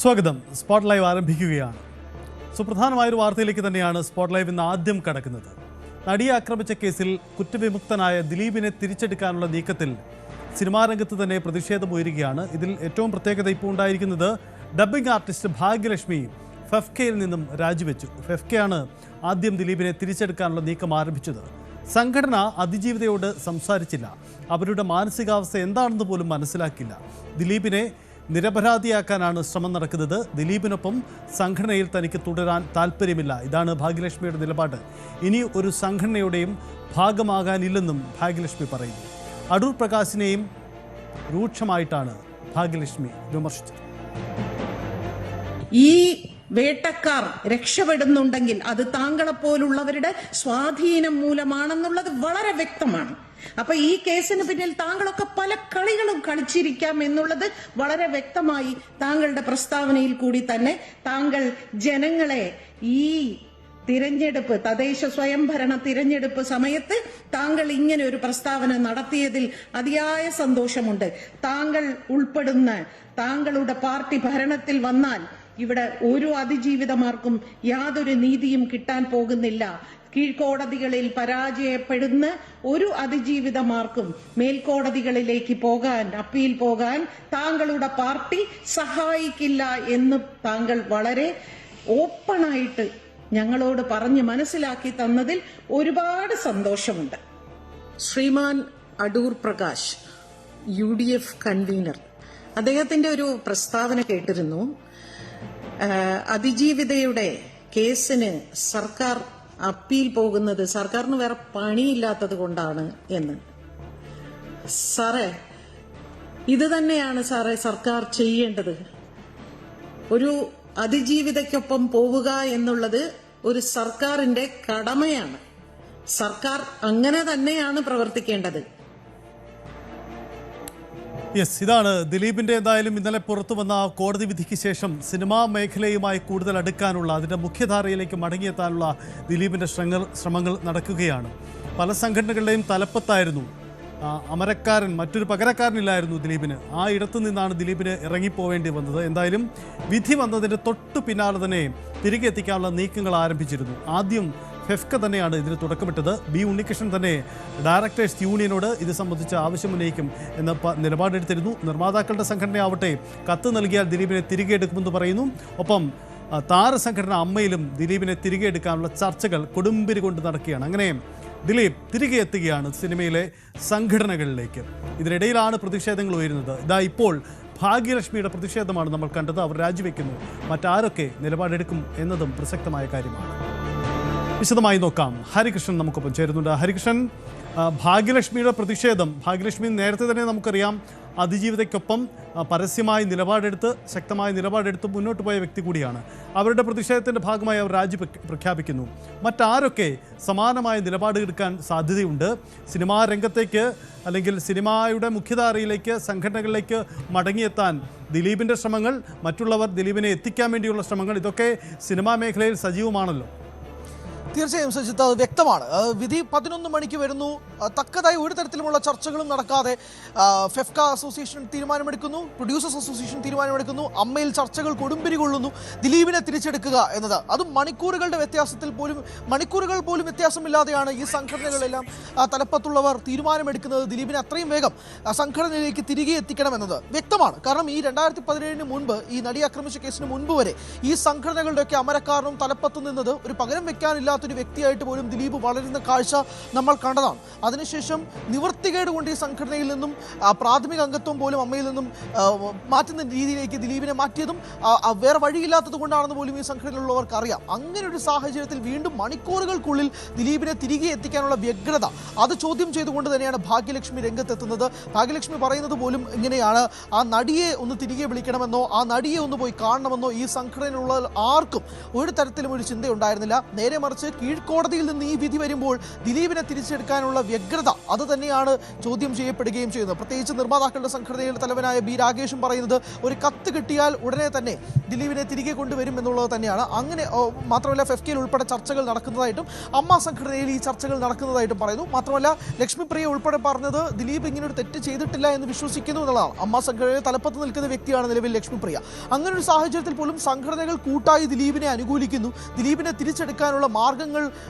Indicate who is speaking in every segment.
Speaker 1: സ്വാഗതം. Spot live ആരംഭിക്കുകയാണ്. സുപ്രധാനമായൊരു വാർത്തയിലേക്ക് തന്നെയാണ് സ്പോട്ട് ലൈവ് ഇന്ന് ആദ്യം കടക്കുന്നത്. നടിയെ ആക്രമിച്ച കേസിൽ കുറ്റവിമുക്തനായ ദിലീപിനെ തിരിച്ചെടുക്കാനുള്ള നീക്കത്തിൽ സിനിമാ രംഗത്ത് തന്നെ പ്രതിഷേധമുയരുകയാണ്. ഇതിൽ ഏറ്റവും പ്രത്യേകത ഇപ്പോൾ ഉണ്ടായിരിക്കുന്നത് ഡബ്ബിംഗ് ആർട്ടിസ്റ്റ് ഭാഗ്യലക്ഷ്മി ഫെഫ്കയിൽ നിന്നും രാജിവെച്ചു. ഫെഫ്കയാണ് ആദ്യം ദിലീപിനെ തിരിച്ചെടുക്കാനുള്ള നീക്കം ആരംഭിച്ചത്. സംഘടന അതിജീവിതയോട് സംസാരിച്ചില്ല. അവരുടെ മാനസികാവസ്ഥ എന്താണെന്ന് പോലും മനസ്സിലാക്കില്ല. ദിലീപിനെ നിരപരാധിയാക്കാനാണ് ശ്രമം നടക്കുന്നത്. ദിലീപിനൊപ്പം സംഘടനയിൽ തനിക്ക് തുടരാൻ താല്പര്യമില്ല. ഇതാണ് ഭാഗ്യലക്ഷ്മിയുടെ നിലപാട്. ഇനി ഒരു സംഘടനയുടെയും ഭാഗമാകാനില്ലെന്നും ഭാഗ്യലക്ഷ്മി പറയുന്നു. അടൂർ പ്രകാശിനെയും രൂക്ഷമായിട്ടാണ് ഭാഗ്യലക്ഷ്മി വിമർശിച്ചത്.
Speaker 2: ഈ വേട്ടക്കാർ രക്ഷപ്പെടുന്നുണ്ടെങ്കിൽ അത് താങ്കളെപ്പോലുള്ളവരുടെ സ്വാധീനം മൂലമാണെന്നുള്ളത് വളരെ വ്യക്തമാണ്. അപ്പൊ ഈ കേസിന് പിന്നിൽ താങ്കളൊക്കെ പല കളികളും കളിച്ചിരിക്കാം എന്നുള്ളത് വളരെ വ്യക്തമായി താങ്കളുടെ പ്രസ്താവനയിൽ കൂടി തന്നെ താങ്കൾ ജനങ്ങളെ ഈ തിരഞ്ഞെടുപ്പ്, തദ്ദേശ സ്വയംഭരണ തിരഞ്ഞെടുപ്പ് സമയത്ത് താങ്കൾ ഇങ്ങനെ ഒരു പ്രസ്താവന നടത്തിയതിൽ അതിയായ സന്തോഷമുണ്ട്. താങ്കൾ ഉൾപ്പെടുന്ന താങ്കളുടെ പാർട്ടി ഭരണത്തിൽ വന്നാൽ ഇവിടെ ഒരു അതിജീവിതമാർക്കും യാതൊരു നീതിയും കിട്ടാൻ പോകുന്നില്ല. കീഴ്ക്കോടതികളിൽ പരാജയപ്പെടുന്ന ഒരു അതിജീവിതമാർക്കും മേൽക്കോടതികളിലേക്ക് പോകാൻ, അപ്പീൽ പോകാൻ താങ്കളുടെ പാർട്ടി സഹായിക്കില്ല എന്ന് താങ്കൾ വളരെ ഓപ്പണായിട്ട് ഞങ്ങളോട് പറഞ്ഞ് മനസ്സിലാക്കി തന്നതിൽ ഒരുപാട് സന്തോഷമുണ്ട്. ശ്രീമാൻ അടൂർ പ്രകാശ്, UDF കൺവീനർ, അദ്ദേഹത്തിന്റെ ഒരു പ്രസ്താവന കേട്ടിരുന്നു. അതിജീവിതയുടെ കേസിന് സർക്കാർ അപ്പീൽ പോകുന്നത് സർക്കാരിന് വേറെ പണിയില്ലാത്തത് കൊണ്ടാണ് എന്ന്. സാറേ, ഇത് തന്നെയാണ് സാറേ സർക്കാർ ചെയ്യേണ്ടത്. ഒരു അതിജീവിതയ്ക്കൊപ്പം പോവുക എന്നുള്ളത് ഒരു സർക്കാരിന്റെ കടമയാണ്. സർക്കാർ അങ്ങനെ തന്നെയാണ് പ്രവർത്തിക്കേണ്ടത്.
Speaker 1: ഇതാണ് ദിലീപിന്റെ എന്തായാലും ഇന്നലെ പുറത്തു വന്ന കോടതി വിധിക്ക് ശേഷം സിനിമാ മേഖലയുമായി കൂടുതൽ അടുക്കാനുള്ള, അതിന്റെ മുഖ്യധാരയിലേക്ക് മടങ്ങിയെത്താനുള്ള ദിലീപിന്റെ ശ്രമങ്ങൾ നടക്കുകയാണ്. പല സംഘടനകളുടെയും തലപ്പത്തായിരുന്നു അമരക്കാരൻ, മറ്റൊരു പകരക്കാരനില്ലായിരുന്നു ദിലീപിന്. ആ ഇടത്തു നിന്നാണ് ദിലീപിന് ഇറങ്ങിപ്പോവേണ്ടി വന്നത്. എന്തായാലും വിധി വന്നതിന്റെ തൊട്ടു പിന്നാലെ തന്നെ തിരികെ എത്തിക്കാനുള്ള നീക്കങ്ങൾ ആരംഭിച്ചിരുന്നു. ആദ്യം ഫെഫ്ക തന്നെയാണ് ഇതിന് തുടക്കമിട്ടത്. ബി ഉണ്ണികൃഷ്ണൻ തന്നെ ഡയറക്ടേഴ്സ് യൂണിയനോട് ഇത് സംബന്ധിച്ച് ആവശ്യമുന്നയിക്കും എന്ന നിലപാടെടുത്തിരുന്നു. നിർമ്മാതാക്കളുടെ സംഘടനയാവട്ടെ കത്ത് നൽകിയാൽ ദിലീപിനെ തിരികെ എടുക്കുമെന്ന് പറയുന്നു. ഒപ്പം താരസംഘടന അമ്മയിലും ദിലീപിനെ തിരികെ എടുക്കാനുള്ള ചർച്ചകൾ കൊടുമ്പിരി കൊണ്ട് നടക്കുകയാണ്. അങ്ങനെ ദിലീപ് തിരികെ എത്തുകയാണ് സിനിമയിലെ സംഘടനകളിലേക്ക്. ഇതിനിടയിലാണ് പ്രതിഷേധങ്ങൾ ഉയരുന്നത്. ഇതാ ഇപ്പോൾ ഭാഗ്യലക്ഷ്മിയുടെ പ്രതിഷേധമാണ് നമ്മൾ കണ്ടത്. അവർ രാജിവെക്കുന്നു. മറ്റാരൊക്കെ നിലപാടെടുക്കും എന്നതും പ്രസക്തമായ കാര്യമാണ്. വിശദമായി നോക്കാം. ഹരികൃഷ്ണൻ നമുക്കൊപ്പം ചേരുന്നുണ്ട്. ഹരികൃഷ്ണൻ, ഭാഗ്യലക്ഷ്മിയുടെ പ്രതിഷേധം, ഭാഗ്യലക്ഷ്മി നേരത്തെ തന്നെ നമുക്കറിയാം അതിജീവിതയ്ക്കൊപ്പം പരസ്യമായി നിലപാടെടുത്ത്, ശക്തമായ നിലപാടെടുത്ത് മുന്നോട്ട് പോയ വ്യക്തി കൂടിയാണ്. അവരുടെ പ്രതിഷേധത്തിൻ്റെ ഭാഗമായി അവർ രാജി പ്രഖ്യാപിക്കുന്നു. മറ്റാരൊക്കെ സമാനമായ നിലപാടെടുക്കാൻ സാധ്യതയുണ്ട്? സിനിമാ രംഗത്തേക്ക് അല്ലെങ്കിൽ സിനിമയുടെ മുഖ്യധാരയിലേക്ക്, സംഘടനകളിലേക്ക് മടങ്ങിയെത്താൻ ദിലീപിൻ്റെ ശ്രമങ്ങൾ, മറ്റുള്ളവർ ദിലീപിനെ എത്തിക്കാൻ വേണ്ടിയുള്ള ശ്രമങ്ങൾ, ഇതൊക്കെ സിനിമാ മേഖലയിൽ സജീവമാണല്ലോ.
Speaker 3: തീർച്ചയായും സജിത്ത്, അത് വ്യക്തമാണ്. വിധി 11 മണിക്ക് വരുന്നു. തക്കതായി ഒരു തരത്തിലുമുള്ള ചർച്ചകളും നടക്കാതെ ഫെഫ്ക അസോസിയേഷൻ തീരുമാനമെടുക്കുന്നു, പ്രൊഡ്യൂസേഴ്സ് അസോസിയേഷൻ തീരുമാനമെടുക്കുന്നു. അമ്മയിൽ ചർച്ചകൾ കൊടുമ്പിരി കൊള്ളുന്നു. ദിലീപിനെ തിരിച്ചെടുക്കുക എന്നത്, അതും മണിക്കൂറുകൾ പോലും വ്യത്യാസമില്ലാതെയാണ് ഈ സംഘടനകളെല്ലാം തലപ്പത്തുള്ളവർ തീരുമാനമെടുക്കുന്നത്. ദിലീപിനെ അത്രയും വേഗം സംഘടനയിലേക്ക് തിരികെ എത്തിക്കണമെന്നത് വ്യക്തമാണ്. കാരണം ഈ 2017 മുൻപ്, ഈ നടി ആക്രമിച്ച കേസിന് മുൻപ് വരെ ഈ സംഘടനകളുടെയൊക്കെ അമരക്കാരനും തലപ്പത്ത് നിന്നത് ഒരു പകരം വെക്കാനില്ലാത്ത ഒരു വ്യക്തിയായിട്ട് പോലും ദിലീപ് വളരുന്ന കാഴ്ച നമ്മൾ കണ്ടതാണ്. അതിനുശേഷം നിവൃത്തികേട് കൊണ്ട് ഈ സംഘടനയിൽ നിന്നും പ്രാഥമിക അംഗത്വം പോലും അമ്മയിൽ നിന്നും മാറ്റുന്ന രീതിയിലേക്ക് ദിലീപിനെ മാറ്റിയതും വേറെ വഴിയില്ലാത്തത് കൊണ്ടാണെന്ന് പോലും ഈ സംഘടനയിലുള്ളവർക്ക് അറിയാം. അങ്ങനെ ഒരു സാഹചര്യത്തിൽ വീണ്ടും മണിക്കൂറുകൾക്കുള്ളിൽ ദിലീപിനെ തിരികെ എത്തിക്കാനുള്ള വ്യഗ്രത, അത് ചോദ്യം ചെയ്തുകൊണ്ട് തന്നെയാണ് ഭാഗ്യലക്ഷ്മി രംഗത്തെത്തുന്നത്. ഭാഗ്യലക്ഷ്മി പറയുന്നത് പോലും ഇങ്ങനെയാണ്: ആ നടിയെ ഒന്ന് തിരികെ വിളിക്കണമെന്നോ ആ നടിയെ ഒന്ന് പോയി കാണണമെന്നോ ഈ സംഘടനയിലുള്ള ആർക്കും ഒരു തരത്തിലും ഒരു ചിന്തയുണ്ടായിരുന്നില്ല. നേരെ മറിച്ച് കീഴ്ക്കോടതിയിൽ നിന്ന് ഈ വിധി വരുമ്പോൾ ദിലീപിനെ തിരിച്ചെടുക്കാനുള്ള വ്യഗ്രത അത് തന്നെയാണ് ചോദ്യം ചെയ്യപ്പെടുകയും ചെയ്യുന്നത്. പ്രത്യേകിച്ച് നിർമ്മാതാക്കളുടെ സംഘടനയുടെ തലവനായ ബി രാഗേഷും പറയുന്നത് ഒരു കത്ത് കിട്ടിയാൽ ഉടനെ തന്നെ ദിലീപിനെ തിരികെ കൊണ്ടുവരും എന്നുള്ളത് തന്നെയാണ്. അങ്ങനെ മാത്രമല്ല ഫെഫ്കയിൽ ഉൾപ്പെടെ ചർച്ചകൾ നടക്കുന്നതായിട്ടും അമ്മ സംഘടനയിൽ ഈ ചർച്ചകൾ നടക്കുന്നതായിട്ടും പറയുന്നു. മാത്രമല്ല ലക്ഷ്മിപ്രിയ ഉൾപ്പെടെ പറഞ്ഞത് ദിലീപ് ഇങ്ങനെ ഒരു തെറ്റ് ചെയ്തിട്ടില്ല എന്ന് വിശ്വസിക്കുന്നു എന്നുള്ളതാണ്. അമ്മ സംഘടനയിൽ തലപ്പത്ത് നിൽക്കുന്ന വ്യക്തിയാണ് നിലവിൽ ലക്ഷ്മിപ്രിയ. അങ്ങനെ ഒരു സാഹചര്യത്തിൽ പോലും സംഘടനകൾ കൂട്ടായി ദിലീപിനെ അനുകൂലിക്കുന്നു, ദിലീപിനെ തിരിച്ചെടുക്കാനുള്ള മാർഗങ്ങൾ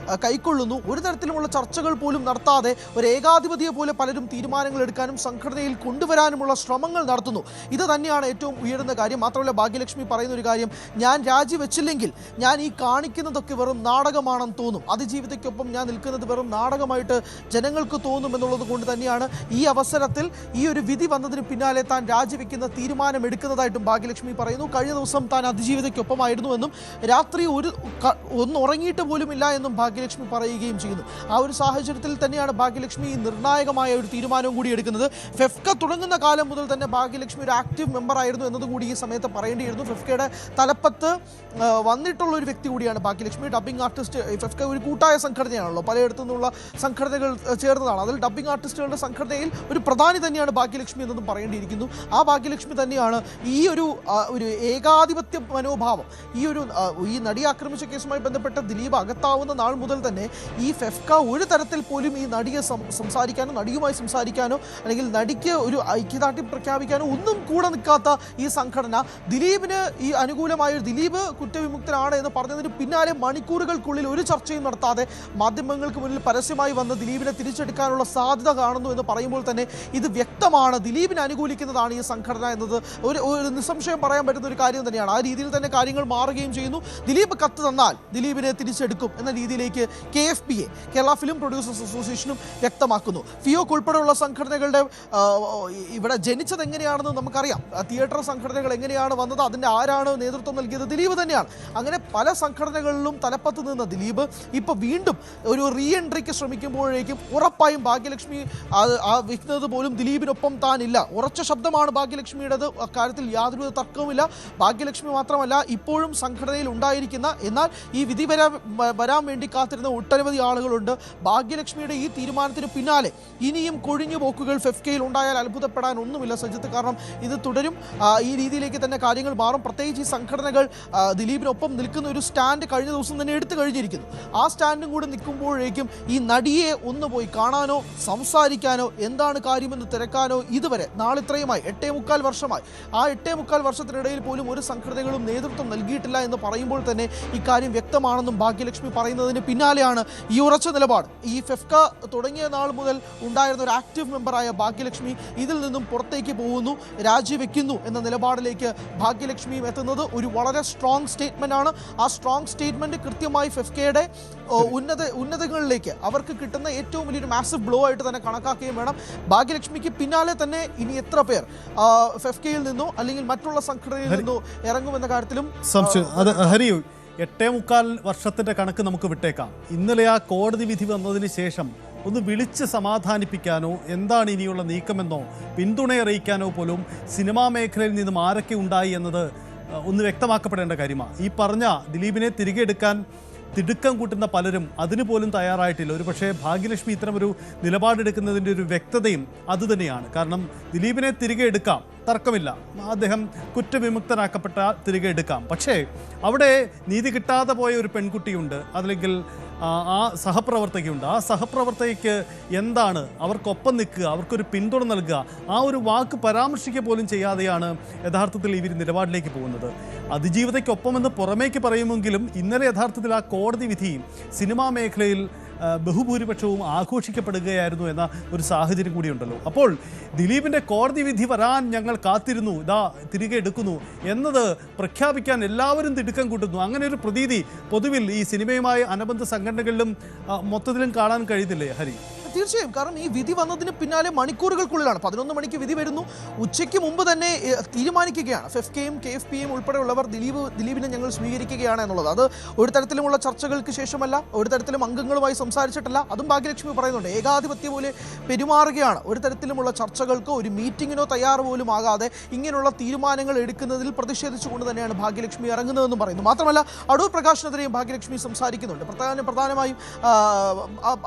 Speaker 3: കൈക്കൊള്ളുന്നു. ഒരു തരത്തിലുമുള്ള ചർച്ചകൾ പോലും നടത്താതെ ഒരു ഏകാധിപതിയെ പോലെ പലരും തീരുമാനങ്ങൾ എടുക്കാനും സംഘടനയിൽ കൊണ്ടുവരാനുമുള്ള ശ്രമങ്ങൾ നടത്തുന്നു. ഇത് തന്നെയാണ് ഏറ്റവും ഉയർന്ന കാര്യം. മാത്രമല്ല ഭാഗ്യലക്ഷ്മി പറയുന്ന ഒരു കാര്യം, ഞാൻ രാജിവെച്ചില്ലെങ്കിൽ ഞാൻ ഈ കാണിക്കുന്നതൊക്കെ വെറും നാടകമാണെന്ന് തോന്നും, അതിജീവിതയ്ക്കൊപ്പം ഞാൻ നിൽക്കുന്നത് വെറും നാടകമായിട്ട് ജനങ്ങൾക്ക് തോന്നും എന്നുള്ളത് കൊണ്ട് തന്നെയാണ് ഈ അവസരത്തിൽ ഈ ഒരു വിധി വന്നതിന് പിന്നാലെ താൻ രാജിവെക്കുന്ന തീരുമാനമെടുക്കുന്നതായിട്ടും ഭാഗ്യലക്ഷ്മി പറയുന്നു. കഴിഞ്ഞ ദിവസം താൻ അതിജീവിതയ്ക്കൊപ്പമായിരുന്നു എന്നും രാത്രി ഒന്ന് ഉറങ്ങിയിട്ട് പോലുമില്ല എന്നും ഭാഗ്യലക്ഷ്മി പറയുകയും ചെയ്യുന്നു. ആ ഒരു സാഹചര്യത്തിൽ തന്നെയാണ് ഭാഗ്യലക്ഷ്മി നിർണായകമായ ഒരു തീരുമാനവും കൂടി എടുക്കുന്നത്. ഫെഫ്ക തുടങ്ങുന്ന കാലം മുതൽ തന്നെ ഭാഗ്യലക്ഷ്മി ഒരു ആക്റ്റീവ് മെമ്പർ ആയിരുന്നു എന്നതുകൂടി ഈ സമയത്ത് പറയേണ്ടിയിരുന്നു. ഫെഫ്കയുടെ തലപ്പത്ത് വന്നിട്ടുള്ള ഒരു വ്യക്തി കൂടിയാണ് ഭാഗ്യലക്ഷ്മി. ഡബ്ബിംഗ് ആർട്ടിസ്റ്റ്, ഫെഫ്ക ഒരു കൂട്ടായ സംഘടനയാണല്ലോ, പലയിടത്തു നിന്നുള്ള സംഘടനകൾ ചേർന്നതാണ്. അതിൽ ഡബ്ബിംഗ് ആർട്ടിസ്റ്റുകളുടെ സംഘടനയിൽ ഒരു പ്രധാനി തന്നെയാണ് ഭാഗ്യലക്ഷ്മി എന്നതും പറയേണ്ടിയിരിക്കുന്നു. ആ ഭാഗ്യലക്ഷ്മി തന്നെയാണ് ഈ ഒരു ഏകാധിപത്യ മനോഭാവം, ഈ നടിയെ ആക്രമിച്ച കേസുമായി ബന്ധപ്പെട്ട് ദിലീപ് അകത്താവുന്ന നാൾ മുതൽ തന്നെ ഈ ഫെഫ്ക ഒരു തരത്തിൽ പോലും ഈ നടിയെ സംസാരിക്കാനോ നടിയുമായി സംസാരിക്കാനോ അല്ലെങ്കിൽ നടിക്ക് ഒരു ഐക്യദാർഢ്യം പ്രഖ്യാപിക്കാനോ ഒന്നും കൂടെ നിൽക്കാത്ത ഈ സംഘടന ദിലീപിന് ഈ അനുകൂലമായ ദിലീപ് കുറ്റവിമുക്തനാണ് എന്ന് പറഞ്ഞതിന് പിന്നാലെ മണിക്കൂറുകൾക്കുള്ളിൽ ഒരു ചർച്ചയും നടത്താതെ മാധ്യമങ്ങൾക്ക് മുന്നിൽ പരസ്യമായി വന്ന് ദിലീപിനെ തിരിച്ചെടുക്കാനുള്ള സാധ്യത കാണുന്നു എന്ന് പറയുമ്പോൾ തന്നെ ഇത് വ്യക്തമാണ് ദിലീപിനെ അനുകൂലിക്കുന്നതാണ് ഈ സംഘടന എന്നത് ഒരു നിസ്സംശയം പറയാൻ പറ്റുന്ന ഒരു കാര്യം തന്നെയാണ്. ആ രീതിയിൽ തന്നെ കാര്യങ്ങൾ മാറുകയും ചെയ്യുന്നു. ദിലീപ് കത്ത് തന്നാൽ ദിലീപിനെ തിരിച്ചെടുക്കും എന്ന രീതിയിലേക്ക് KFPA, കേരള ഫിലിം പ്രൊഡ്യൂസേഴ്സ് അസോസിയേഷനും വ്യക്തമാക്കുന്നു. ഫിയോക്ക് ഉൾപ്പെടെയുള്ള സംഘടനകളുടെ ഇവിടെ ജനിച്ചത് എങ്ങനെയാണെന്ന് നമുക്കറിയാം. തിയേറ്റർ സംഘടനകൾ എങ്ങനെയാണ് വന്നത്, അതിൻ്റെ ആരാണ് നേതൃത്വം നൽകിയത്, ദിലീപ് തന്നെയാണ്. അങ്ങനെ പല സംഘടനകളിലും തലപ്പത്ത് നിന്ന ദിലീപ് ഇപ്പോൾ വീണ്ടും ഒരു റീ എൻട്രിക്ക് ശ്രമിക്കുമ്പോഴേക്കും ഉറപ്പായും ഭാഗ്യലക്ഷ്മി വിൽക്കുന്നത് പോലും ദിലീപിനൊപ്പം താനില്ല. ഉറച്ച ശബ്ദമാണ് ഭാഗ്യലക്ഷ്മിയുടേത്, അക്കാര്യത്തിൽ യാതൊരു തർക്കവുമില്ല. ഭാഗ്യലക്ഷ്മി മാത്രമല്ല, ഇപ്പോഴും സംഘടനയിൽ ഉണ്ടായിരിക്കുന്ന എന്നാൽ ഈ വിധി വരാൻ വേണ്ടി കാത്തിരുന്ന ഒട്ടനവധി ആളുകളുണ്ട്. ഭാഗ്യലക്ഷ്മിയുടെ ഈ തീരുമാനത്തിന് പിന്നാലെ ഇനിയും കൊഴിഞ്ഞു പോക്കുകൾ ഫെഫ്കയിൽ ഉണ്ടായാൽ അത്ഭുതപ്പെടാൻ ഒന്നുമില്ല സജിത്ത്. കാരണം ഇത് തുടരും, ഈ രീതിയിലേക്ക് തന്നെ കാര്യങ്ങൾ മാറും. പ്രത്യേകിച്ച് ഈ സംഘടനകൾ ദിലീപിനൊപ്പം നിൽക്കുന്ന ഒരു സ്റ്റാൻഡ് കഴിഞ്ഞ ദിവസം തന്നെ എടുത്തു കഴിഞ്ഞിരിക്കുന്നു. ആ സ്റ്റാൻഡും കൂടെ നിൽക്കുമ്പോഴേക്കും ഈ നടിയെ ഒന്ന് പോയി കാണാനോ സംസാരിക്കാനോ എന്താണ് കാര്യമെന്ന് തിരക്കാനോ ഇതുവരെ നാളിത്രയുമായി 8.25 വർഷമായി, ആ 8.25 വർഷത്തിനിടയിൽ പോലും ഒരു സംഘടനകളും നേതൃത്വം നൽകിയിട്ടില്ല എന്ന് പറയുമ്പോൾ തന്നെ ഇക്കാര്യം വ്യക്തമാണെന്നും ഭാഗ്യലക്ഷ്മി പറയുന്നതിന് പിന്നാലെയാണ് ഈ ഉറച്ച നിലപാട്. ഈ ഫെഫ്ക തുടങ്ങിയ നാൾ മുതൽ ഉണ്ടായിരുന്ന ഒരു ആക്റ്റീവ് മെമ്പറായ ഭാഗ്യലക്ഷ്മി ഇതിൽ നിന്നും പുറത്തേക്ക് പോകുന്നു, രാജിവെക്കുന്നു എന്ന നിലപാടിലേക്ക് ഭാഗ്യലക്ഷ്മിയും എത്തുന്നത് ഒരു വളരെ സ്ട്രോങ് സ്റ്റേറ്റ്മെന്റ് ആണ്. ആ സ്ട്രോങ് സ്റ്റേറ്റ്മെന്റ് കൃത്യമായി ഫെഫ്കയുടെ ഉന്നതങ്ങളിലേക്ക് അവർക്ക് കിട്ടുന്ന ഏറ്റവും വലിയൊരു മാസീവ് ബ്ലോ ആയിട്ട് തന്നെ കണക്കാക്കുകയും വേണം. ഭാഗ്യലക്ഷ്മിക്ക് പിന്നാലെ തന്നെ ഇനി എത്ര പേർ ഫെഫ്കയിൽ നിന്നോ അല്ലെങ്കിൽ മറ്റുള്ള സംഘടനയിൽ നിന്നോ ഇറങ്ങുമെന്ന കാര്യത്തിലും
Speaker 1: സംശയം. അത് ഹരി, 8.25 വർഷത്തിന്റെ കണക്ക് നമുക്ക് വിട്ടേക്കാം. ഇന്നലെ ആ കോടതി വിധി വന്നതിന് ശേഷം ഒന്ന് വിളിച്ച് സമാധാനിപ്പിക്കാനോ എന്താണ് ഇനിയുള്ള നീക്കമെന്നോ പിന്തുണ അറിയിക്കാനോ പോലും സിനിമാ മേഖലയിൽ നിന്നും ആരൊക്കെ ഉണ്ടായി എന്നത് ഒന്ന് വ്യക്തമാക്കപ്പെടേണ്ട കാര്യമാണ്. ഈ പറഞ്ഞ ദിലീപിനെ തിരികെ എടുക്കാൻ തിടുക്കം കൂട്ടുന്ന പലരും അതിന് പോലും തയ്യാറായിട്ടില്ല. ഒരു പക്ഷേ ഭാഗ്യലക്ഷ്മി ഇത്തരമൊരു നിലപാടെടുക്കുന്നതിൻ്റെ ഒരു വ്യക്തതയും അതുതന്നെയാണ്. കാരണം ദിലീപിനെ തിരികെ എടുക്കാം, തർക്കമില്ല, അദ്ദേഹം കുറ്റവിമുക്തനാക്കപ്പെട്ട തിരികെ എടുക്കാം. പക്ഷേ അവിടെ നീതി കിട്ടാതെ പോയ ഒരു പെൺകുട്ടിയുണ്ട്, അതല്ലെങ്കിൽ ആ സഹപ്രവർത്തകയുണ്ട്. ആ സഹപ്രവർത്തകയ്ക്ക് എന്താണ് അവർക്കൊപ്പം നിൽക്കുക, അവർക്കൊരു പിന്തുണ നൽകുക, ആ ഒരു വാക്ക് പരാമർശിക്കുക പോലും ചെയ്യാതെയാണ് യഥാർത്ഥത്തിൽ ഇവർ നിലപാടിലേക്ക് പോകുന്നത്. അതിജീവിതയ്ക്കൊപ്പമെന്ന് പുറമേക്ക് പറയുമെങ്കിലും ഇന്നലെ യഥാർത്ഥത്തിൽ ആ കോടതി വിധി സിനിമാ മേഖലയിൽ ബഹുഭൂരിപക്ഷവും ആഘോഷിക്കപ്പെടുകയായിരുന്നു എന്ന ഒരു സാഹചര്യം കൂടിയുണ്ടല്ലോ. അപ്പോൾ ദിലീപിൻ്റെ കോടതി വിധി വരാൻ ഞങ്ങൾ കാത്തിരുന്നു, ഇതാ തിരികെ എടുക്കുന്നു എന്നത് പ്രഖ്യാപിക്കാൻ എല്ലാവരും തിടുക്കം കൂട്ടുന്നു. അങ്ങനെ ഒരു പ്രതീതി പൊതുവിൽ ഈ സിനിമയുമായി അനുബന്ധ സംഘടനകളിലും മൊത്തത്തിലും കാണാൻ കഴിയുന്നില്ലേ ഹരി?
Speaker 3: തീർച്ചയായും. കാരണം ഈ വിധി വന്നതിന് പിന്നാലെ മണിക്കൂറുകൾക്കുള്ളിലാണ്, 11 മണിക്ക് വിധി വരുന്നു, ഉച്ചയ്ക്ക് മുമ്പ് തന്നെ തീരുമാനിക്കുകയാണ് ഫെഫ്കയും KFPയും ഉൾപ്പെടെയുള്ളവർ ദിലീപിനെ ഞങ്ങൾ സ്വീകരിക്കുകയാണ് എന്നുള്ളത്. അത് ഒരു തരത്തിലുമുള്ള ചർച്ചകൾക്ക് ശേഷമല്ല, ഒരു തരത്തിലും അംഗങ്ങളുമായി സംസാരിച്ചിട്ടല്ല. അതും ഭാഗ്യലക്ഷ്മി പറയുന്നുണ്ട്, ഏകാധിപത്യ പോലെ പെരുമാറുകയാണ്. ഒരു തരത്തിലുമുള്ള ചർച്ചകൾക്കോ ഒരു മീറ്റിങ്ങിനോ തയ്യാറ് പോലും ആകാതെ ഇങ്ങനെയുള്ള തീരുമാനങ്ങൾ എടുക്കുന്നതിൽ പ്രതിഷേധിച്ചുകൊണ്ട് തന്നെയാണ് ഭാഗ്യലക്ഷ്മി ഇറങ്ങുന്നതെന്നും പറയുന്നു. മാത്രമല്ല അടൂർ പ്രകാശിനെതിരെയും ഭാഗ്യലക്ഷ്മി സംസാരിക്കുന്നുണ്ട്. പ്രധാനമായും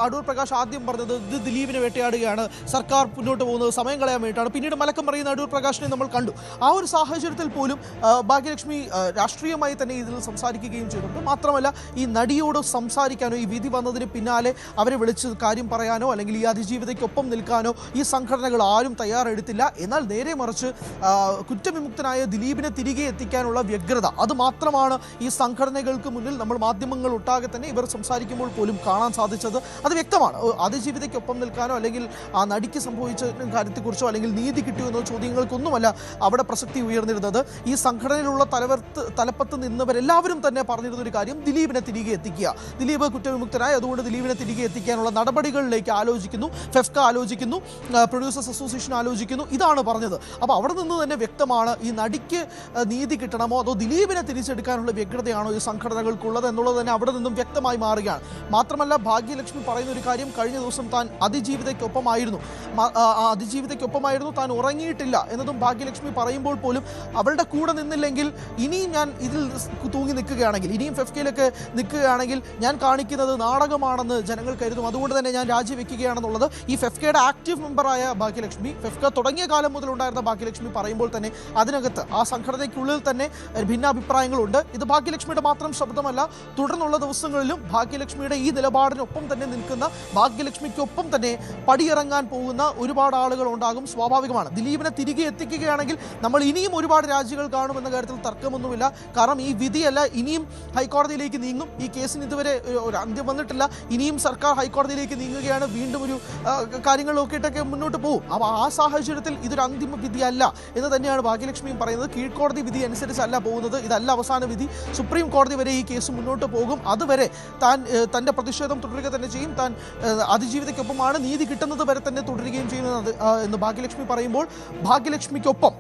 Speaker 3: അടൂർ പ്രകാശ് ആദ്യം പറഞ്ഞത് ഇത് ദിലീപിനെ വേട്ടയാടുകയാണ്, സർക്കാർ മുന്നോട്ട് പോകുന്നത് സമയം കളയാൻ വേണ്ടിയിട്ടാണ്. പിന്നീട് മലക്കം പറയുന്ന അടൂർ പ്രകാശിനെ നമ്മൾ കണ്ടു. ആ ഒരു സാഹചര്യത്തിൽ പോലും ഭാഗ്യലക്ഷ്മി രാഷ്ട്രീയമായി തന്നെ ഇതിൽ സംസാരിക്കുകയും ചെയ്തിട്ടുണ്ട്. മാത്രമല്ല ഈ നടിയോട് സംസാരിക്കാനോ ഈ വിധി വന്നതിന് പിന്നാലെ അവരെ വിളിച്ച് കാര്യം പറയാനോ അല്ലെങ്കിൽ ഈ അതിജീവിതയ്ക്കൊപ്പം നിൽക്കാനോ ഈ സംഘടനകൾ ആരും തയ്യാറെടുത്തില്ല. എന്നാൽ നേരെ മറിച്ച് കുറ്റവിമുക്തനായ ദിലീപിനെ തിരികെ എത്തിക്കാനുള്ള വ്യഗ്രത അത് മാത്രമാണ് ഈ സംഘടനകൾക്ക് മുന്നിൽ നമ്മൾ മാധ്യമങ്ങൾ ഒട്ടാകെ തന്നെ ഇവർ സംസാരിക്കുമ്പോൾ പോലും കാണാൻ സാധിച്ചത്. അത് വ്യക്തമാണ്. അതിജീവിതയ്ക്കൊപ്പം നിൽക്കാനോ അല്ലെങ്കിൽ ആ നടിക്ക് സംഭവിച്ച കാര്യത്തെക്കുറിച്ചോ അല്ലെങ്കിൽ നീതി കിട്ടിയോ എന്നോ ചോദ്യങ്ങൾക്കൊന്നുമല്ല അവിടെ പ്രസക്തി ഉയർന്നിരുന്നത്. ഈ സംഘടനയിലുള്ള തലപ്പത്ത് നിന്നവരെല്ലാവരും തന്നെ പറഞ്ഞിരുന്നൊരു കാര്യം ദിലീപിനെ തിരികെ എത്തിക്കുക, ദിലീപ് കുറ്റവിമുക്തനായി, അതുകൊണ്ട് ദിലീപിനെ തിരികെ എത്തിക്കാനുള്ള നടപടികളിലേക്ക് ആലോചിക്കുന്നു, ഫെഫ്ക ആലോചിക്കുന്നു, പ്രൊഡ്യൂസേഴ്സ് അസോസിയേഷൻ ആലോചിക്കുന്നു, ഇതാണ് പറഞ്ഞത്. അപ്പോൾ അവിടെ നിന്ന് തന്നെ വ്യക്തമാണ് ഈ നടിക്ക് നീതി കിട്ടണമോ അതോ ദിലീപിനെ തിരിച്ചെടുക്കാനുള്ള വ്യഗ്രതയാണോ ഈ സംഘടനകൾക്കുള്ളത് എന്നുള്ളത് തന്നെ അവിടെ നിന്നും വ്യക്തമായി മാറുകയാണ്. മാത്രമല്ല ഭാഗ്യലക്ഷ്മി പറയുന്ന ഒരു കാര്യം, കഴിഞ്ഞ ദിവസം താൻ അതിജീവിതയ്ക്കൊപ്പമായിരുന്നു, താൻ ഉറങ്ങിയിട്ടില്ല എന്നതും ഭാഗ്യലക്ഷ്മി പറയുമ്പോൾ പോലും അവളുടെ കൂടെ നിന്നില്ലെങ്കിൽ ഇനിയും ഞാൻ ഇതിൽ തൂങ്ങി നിൽക്കുകയാണെങ്കിൽ, ഇനിയും ഫെഫ്കയിലൊക്കെ നിൽക്കുകയാണെങ്കിൽ ഞാൻ കാണിക്കുന്നത് നാടകമാണെന്ന് ജനങ്ങൾ കരുതും, അതുകൊണ്ട് തന്നെ ഞാൻ രാജിവെക്കുകയാണെന്നുള്ളത് ഈ ഫെഫ്കയുടെ ആക്റ്റീവ് മെമ്പറായ ഭാഗ്യലക്ഷ്മി, ഫെഫ്ക തുടങ്ങിയ കാലം മുതലുണ്ടായിരുന്ന ഭാഗ്യലക്ഷ്മി പറയുമ്പോൾ തന്നെ അതിനകത്ത് ആ സംഘടനയ്ക്കുള്ളിൽ തന്നെ ഭിന്നാഭിപ്രായങ്ങളുണ്ട്. ഇത് ഭാഗ്യലക്ഷ്മിയുടെ മാത്രം ശബ്ദമല്ല, തുടർന്നുള്ള ദിവസങ്ങളിലും ഭാഗ്യലക്ഷ്മിയുടെ ഈ നിലപാടിനൊപ്പം തന്നെ നിൽക്കുന്ന, ഭാഗ്യലക്ഷ്മിക്കൊപ്പം തന്നെ പടിയിറങ്ങാൻ പോകുന്ന ഒരുപാട് ആളുകൾ ഉണ്ടാകും. സ്വാഭാവികമാണ്. ദിലീപിനെ തിരികെ എത്തിക്കുകയാണെങ്കിൽ നമ്മൾ ഇനിയും ഒരുപാട് രാജികൾ കാണുമെന്ന കാര്യത്തിൽ തർക്കമൊന്നുമില്ല. കാരണം ഈ വിധിയല്ല, ഇനിയും ഹൈക്കോടതിയിലേക്ക് നീങ്ങും. ഈ കേസിന് ഇതുവരെ ഒരു അന്ത്യം വന്നിട്ടില്ല. ഇനിയും സർക്കാർ ഹൈക്കോടതിയിലേക്ക് നീങ്ങുകയാണ്, വീണ്ടും ഒരു കാര്യങ്ങൾ നോക്കിയിട്ടൊക്കെ മുന്നോട്ട് പോകും. അപ്പോൾ ആ സാഹചര്യത്തിൽ ഇതൊരു അന്തിമ വിധിയല്ല എന്ന് തന്നെയാണ് ഭാഗ്യലക്ഷ്മിയും പറയുന്നത്. കീഴ്ക്കോടതി വിധി അനുസരിച്ചല്ല പോകുന്നത്, ഇതല്ല അവസാന വിധി, സുപ്രീം കോടതി വരെ ഈ കേസ് മുന്നോട്ട് പോകും. അതുവരെ തൻ്റെ പ്രതിഷേധം തുടരുക തന്നെ ചെയ്യും, താൻ അതിജീവിതയ്ക്കൊപ്പമാണ്, നീതി കിട്ടുന്നത് വരെ തന്നെ തുടരുകയും ചെയ്യുന്നത് എന്ന് ഭാഗ്യലക്ഷ്മി പറയുമ്പോൾ ഭാഗ്യലക്ഷ്മിക്കൊപ്പം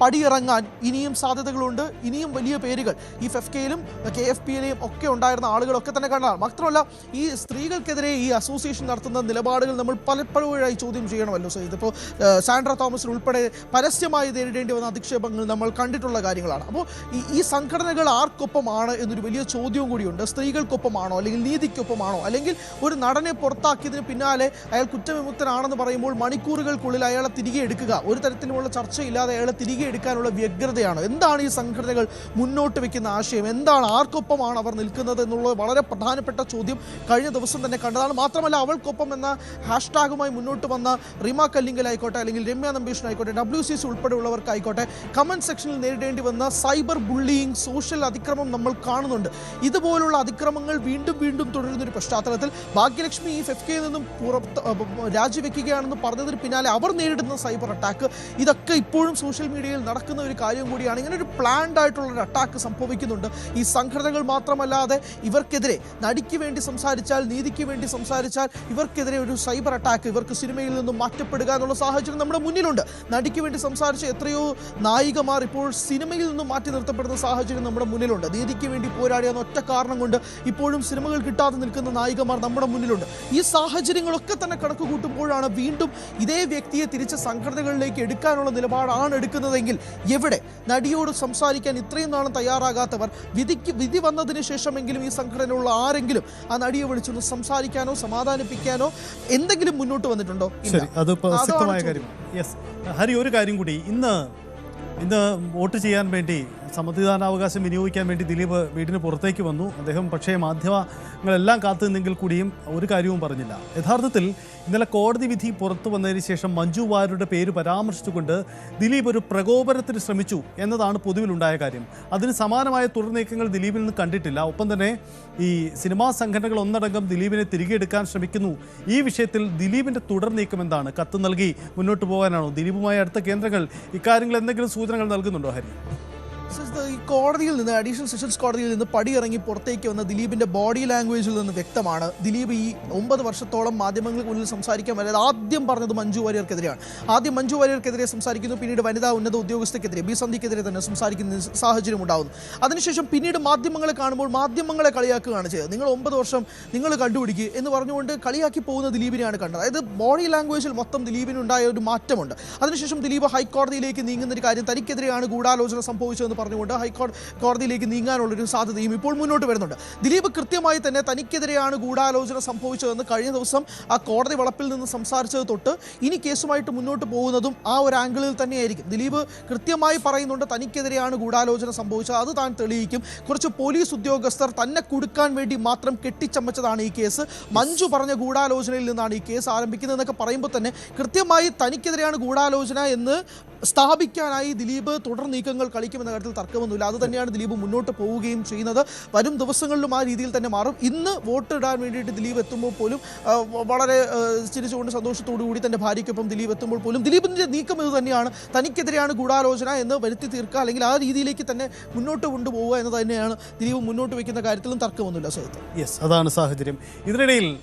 Speaker 3: പടിയിറങ്ങാൻ ഇനിയും സാധ്യതകളുണ്ട്. ഇനിയും വലിയ പേരുകൾ ഈ ഫെഫ്കയിലും KFPയിലെയും ഒക്കെ ഉണ്ടായിരുന്ന ആളുകളൊക്കെ തന്നെ കണ്ടാണ്. മാത്രമല്ല ഈ സ്ത്രീകൾക്കെതിരെ ഈ അസോസിയേഷൻ നടത്തുന്ന നിലപാടുകൾ നമ്മൾ പലപ്പോഴായി ചോദ്യം ചെയ്യണമല്ലോ. ഇതിപ്പോൾ സാൻഡ്ര തോമസിന് ഉൾപ്പെടെ പരസ്യമായി നേരിടേണ്ടി വന്ന അധിക്ഷേപങ്ങൾ നമ്മൾ കണ്ടിട്ടുള്ള കാര്യങ്ങളാണ്. അപ്പോൾ ഈ സംഘടനകൾ ആർക്കൊപ്പമാണ് എന്നൊരു വലിയ ചോദ്യവും കൂടിയുണ്ട്. സ്ത്രീകൾക്കൊപ്പമാണോ അല്ലെങ്കിൽ നീതിക്കൊപ്പമാണോ, അല്ലെങ്കിൽ ഒരു നടനെ പുറത്താക്കിയതിന് പിന്നാലെ അയാൾ കുറ്റവിമുക്തനാണെന്ന് പറയുമ്പോൾ മണിക്കൂറുകൾക്കുള്ളിൽ അയാളെ തിരികെ എടുക്കുക, ഒരു തരത്തിലുമുള്ള ചർച്ചയില്ലാതെ അയാളെ തിരികെ എടുക്കാനുള്ള വ്യഗ്രതയാണ്. എന്താണ് ഈ സംഘടനകൾ മുന്നോട്ട് വെക്കുന്ന ആശയം, എന്താണ്, ആർക്കൊപ്പമാണ് അവർ നിൽക്കുന്നത് എന്നുള്ളത് വളരെ പ്രധാനപ്പെട്ട ചോദ്യം കഴിഞ്ഞ ദിവസം തന്നെ കണ്ടതാണ്. മാത്രമല്ല അവൾക്കൊപ്പം എന്ന ഹാഷ്ടാഗുമായി മുന്നോട്ട് വന്ന റിമ കല്ലിങ്കൽ ആയിക്കോട്ടെ അല്ലെങ്കിൽ രമ്യ നമ്പീഷൻ ആയിക്കോട്ടെ, WCC ഉൾപ്പെടെയുള്ളവർക്കായിക്കോട്ടെ, കമന്റ് സെക്ഷനിൽ നേരിടേണ്ടി വന്ന സൈബർ ബുള്ളിയിങ്, സോഷ്യൽ അതിക്രമം നമ്മൾ കാണുന്നുണ്ട്. ഇതുപോലുള്ള അതിക്രമങ്ങൾ വീണ്ടും വീണ്ടും തുടരുന്നൊരു പശ്ചാത്തലത്തിൽ ഭാഗ്യലക്ഷ്മി ഈ ഫെഫ്കയിൽ നിന്നും രാജിവെക്കുകയാണെന്ന് പറഞ്ഞതിന് പിന്നാലെ അവർ നേരിടുന്ന സൈബർ അറ്റാക്ക്, ഇതൊക്കെ ഇപ്പോഴും സോഷ്യൽ മീഡിയയിൽ നടക്കുന്ന ഒരു കാര്യം കൂടിയാണ്. ഇങ്ങനെ ഒരു പ്ലാൻഡ് ആയിട്ടുള്ളൊരു അറ്റാക്ക് സംഭവിക്കുന്നുണ്ട്. ഈ സംഘടനകൾ മാത്രമല്ലാതെ ഇവർക്കെതിരെ നടിക്ക് വേണ്ടി സംസാരിച്ചാൽ, നീതിക്ക് വേണ്ടി സംസാരിച്ചാൽ ഇവർക്കെതിരെ ഒരു സൈബർ അറ്റാക്ക്, ഇവർക്ക് സിനിമയിൽ നിന്നും മാറ്റപ്പെടുക എന്നുള്ള സാഹചര്യം നമ്മുടെ മുന്നിലുണ്ട്. നടിക്ക് വേണ്ടി സംസാരിച്ച എത്രയോ നായികമാർ ഇപ്പോൾ സിനിമയിൽ നിന്നും മാറ്റി നിർത്തപ്പെടുന്ന സാഹചര്യം നമ്മുടെ മുന്നിലുണ്ട്. നീതിക്ക് വേണ്ടി പോരാടിയ ഒറ്റ കാരണം കൊണ്ട് ഇപ്പോഴും സിനിമകൾ കിട്ടാതെ നിൽക്കുന്ന നായികമാർ നമ്മുടെ മുന്നിലുണ്ട്. ഈ സാഹചര്യങ്ങളൊക്കെ തന്നെ കണക്ക് കൂട്ടുമ്പോഴാണ് വീണ്ടും ഇതേ വ്യക്തിയെ തിരിച്ച് സംഘടനകളിലേക്ക് എടുക്കാനുള്ള നിലപാടാണ് എടുക്കുന്നതെങ്കിൽ എവിടെ നടിയോട് സംസാരിക്കാൻ ഇത്രയും നാളും തയ്യാറാകാത്തവർ, വിധി വന്നതിന് ശേഷമെങ്കിലും ഈ സംഘടനയുള്ള ആരെങ്കിലും ആ നടിയെ വിളിച്ചൊന്ന് സംസാരിക്കാനോ സമാധാനിപ്പിക്കാനോ എന്തെങ്കിലും മുന്നോട്ട് വന്നിട്ടുണ്ടോ?
Speaker 1: ശരി, അത് പ്രസക്തമായ കാര്യമാണ്. യെസ് ഹരി, ഒരു കാര്യം കൂടി, ഇന്ന് വോട്ട് ചെയ്യാൻ വേണ്ടി, സമ്മതിദാനാവകാശം വിനിയോഗിക്കാൻ വേണ്ടി ദിലീപ് വീടിന് പുറത്തേക്ക് വന്നു. അദ്ദേഹം പക്ഷേ മാധ്യമങ്ങളെല്ലാം കാത്തു നിന്നെങ്കിൽ കൂടിയും ഒരു കാര്യവും പറഞ്ഞില്ല. യഥാർത്ഥത്തിൽ ഇന്നലെ കോടതി വിധി പുറത്തു വന്നതിന് ശേഷം മഞ്ജു വാര്യരുടെ പേര് പരാമർശിച്ചുകൊണ്ട് ദിലീപ് ഒരു പ്രകോപനത്തിന് ശ്രമിച്ചു എന്നതാണ് പൊതുവിലുണ്ടായ കാര്യം. അതിന് സമാനമായ തുടർനീക്കങ്ങൾ ദിലീപിൽ നിന്ന് കണ്ടിട്ടില്ല. ഒപ്പം തന്നെ ഈ സിനിമാ സംഘടനകൾ ഒന്നടങ്കം ദിലീപിനെ തിരികെ എടുക്കാൻ ശ്രമിക്കുന്നു. ഈ വിഷയത്തിൽ ദിലീപിൻ്റെ തുടർനീക്കം എന്താണ്? കത്ത് നൽകി മുന്നോട്ട് പോകാനാണോ? ദിലീപുമായി അടുത്ത കേന്ദ്രങ്ങൾ ഇക്കാര്യങ്ങൾ എന്തെങ്കിലും സൂചനകൾ നൽകുന്നുണ്ടോ ഹരി?
Speaker 3: ഈ കോടതിയിൽ നിന്ന് അഡീഷണൽ സെഷൻസ് കോടതിയിൽ നിന്ന് പടിയിറങ്ങി പുറത്തേക്ക് വന്ന ദിലീപിന്റെ ബോഡി ലാംഗ്വേജിൽ നിന്ന് വ്യക്തമാണ് ദിലീപ് ഈ 9 വർഷത്തോളം മാധ്യമങ്ങൾക്ക് മുന്നിൽ സംസാരിക്കാൻ വരാതെ ആദ്യം പറഞ്ഞത് മഞ്ജു വാര്യർക്കെതിരെയാണ്. ആദ്യം മഞ്ജു വാര്യർക്കെതിരെ സംസാരിക്കുന്നു, പിന്നീട് വനിതാ ഉന്നത ഉദ്യോഗസ്ഥക്കെതിരെ ബി സന്ധ്യക്കെതിരെ തന്നെ സംസാരിക്കുന്ന സാഹചര്യം ഉണ്ടാകുന്നു. അതിനുശേഷം പിന്നീട് മാധ്യമങ്ങളെ കാണുമ്പോൾ മാധ്യമങ്ങളെ കളിയാക്കുകയാണ് ചെയ്തത്. നിങ്ങൾ 9 വർഷം നിങ്ങൾ കണ്ടുപിടിക്കുക എന്ന് പറഞ്ഞുകൊണ്ട് കളിയാക്കി പോകുന്ന ദിലീപിനെയാണ് കണ്ടത്. അതായത് ബോഡി ലാംഗ്വേജിൽ മൊത്തം ദിലീപിനുണ്ടായ ഒരു മാറ്റമുണ്ട്. അതിനുശേഷം ദിലീപ് ഹൈക്കോടതിയിലേക്ക് നീങ്ങുന്ന ഒരു കാര്യം തനിക്കെതിരെയാണ് ഗൂഢാലോചന സംഭവിച്ചതെന്ന് പറഞ്ഞുകൊണ്ട് ഹൈക്കോടതിയിലേക്ക് നീങ്ങാനുള്ളൊരു സാധ്യതയും ഇപ്പോൾ മുന്നോട്ട് വരുന്നുണ്ട്. ദിലീപ് കൃത്യമായി തന്നെ തനിക്കെതിരെയാണ് ഗൂഢാലോചന സംഭവിച്ചതെന്ന് കഴിഞ്ഞ ദിവസം ആ കോടതി വളപ്പിൽ നിന്ന് സംസാരിച്ചത് തൊട്ട് ഇനി കേസുമായിട്ട് മുന്നോട്ട് പോകുന്നതും ആ ഒരു ആംഗിളിൽ തന്നെയായിരിക്കും. ദിലീപ് കൃത്യമായി പറയുന്നുണ്ട് തനിക്കെതിരെയാണ് ഗൂഢാലോചന സംഭവിച്ചത്, അത് താൻ തെളിയിക്കും. കുറച്ച് പോലീസ് ഉദ്യോഗസ്ഥർ തന്നെ കുടുക്കാൻ വേണ്ടി മാത്രം കെട്ടിച്ചമച്ചതാണ് ഈ കേസ്, മഞ്ജു പറഞ്ഞ ഗൂഢാലോചനയിൽ നിന്നാണ് ഈ കേസ് ആരംഭിക്കുന്നതെന്നൊക്കെ പറയുമ്പോൾ തന്നെ കൃത്യമായി തനിക്കെതിരെയാണ് ഗൂഢാലോചന എന്ന് സ്ഥാപിക്കാനായി ദിലീപ് തുടർ നീക്കങ്ങൾ കളിക്കുമെന്ന കാര്യത്തിൽ തർക്കമൊന്നുമില്ല. അത് തന്നെയാണ് ദിലീപ് മുന്നോട്ട് പോവുകയും ചെയ്യുന്നത്. വരും ദിവസങ്ങളിലും ആ രീതിയിൽ തന്നെ മാറും. ഇന്ന് വോട്ട് ഇടാൻ വേണ്ടിയിട്ട് ദിലീപ് എത്തുമ്പോൾ പോലും വളരെ ചിരിച്ചുകൊണ്ട് സന്തോഷത്തോടു കൂടി തൻ്റെ ഭാര്യയ്ക്കൊപ്പം ദിലീപ് എത്തുമ്പോൾ പോലും ദിലീപിൻ്റെ നീക്കം ഇത് തന്നെയാണ്, തനിക്കെതിരെയാണ് ഗൂഢാലോചന എന്ന് വരുത്തി തീർക്കുക, അല്ലെങ്കിൽ ആ രീതിയിലേക്ക് തന്നെ മുന്നോട്ട് കൊണ്ടുപോവുക എന്ന് തന്നെയാണ് ദിലീപ് മുന്നോട്ട് വയ്ക്കുന്ന കാര്യത്തിലും തർക്കമൊന്നുമില്ല.
Speaker 1: യെസ്, അതാണ് സാഹചര്യം. ഇതിനിടയിൽ